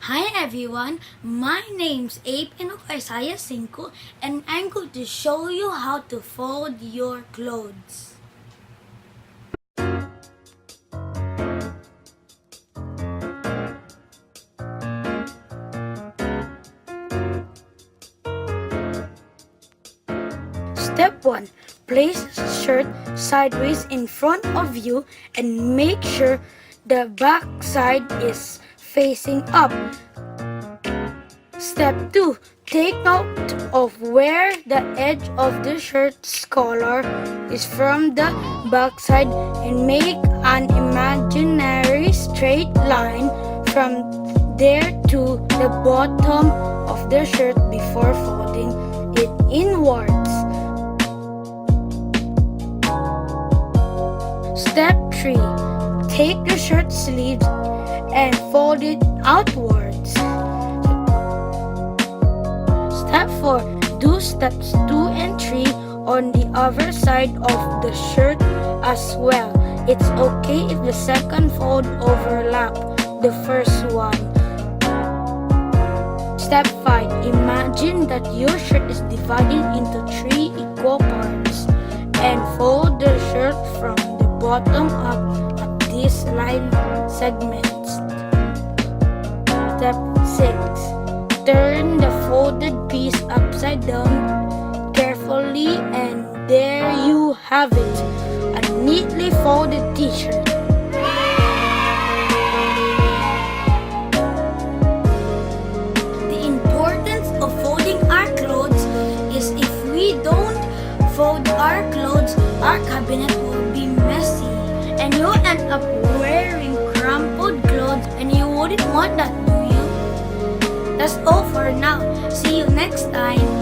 Hi everyone, my name's Enoch Isaiah Cinco, and I'm going to show you how to fold your clothes. Step 1. Place shirt sideways in front of you and make sure the back side is facing up. Step 2. Take note of where the edge of the shirt's collar is from the back side and make an imaginary straight line from there to the bottom of the shirt before folding it inwards. Step 3. Take the shirt sleeves and fold it outwards. Step 4. Do steps 2 and 3 on the other side of the shirt as well. It's okay if the second fold overlap the first one. Step 5. Imagine that your shirt is divided into 3 equal parts and fold the shirt from the bottom up at these line segments. Step 6. Turn the folded piece upside down carefully and there you have it, a neatly folded t-shirt. The importance of folding our clothes is if we don't fold our clothes, our cabinet will be messy and you'll end up wearing crumpled clothes and you wouldn't want that, do you? That's all for now. See you next time.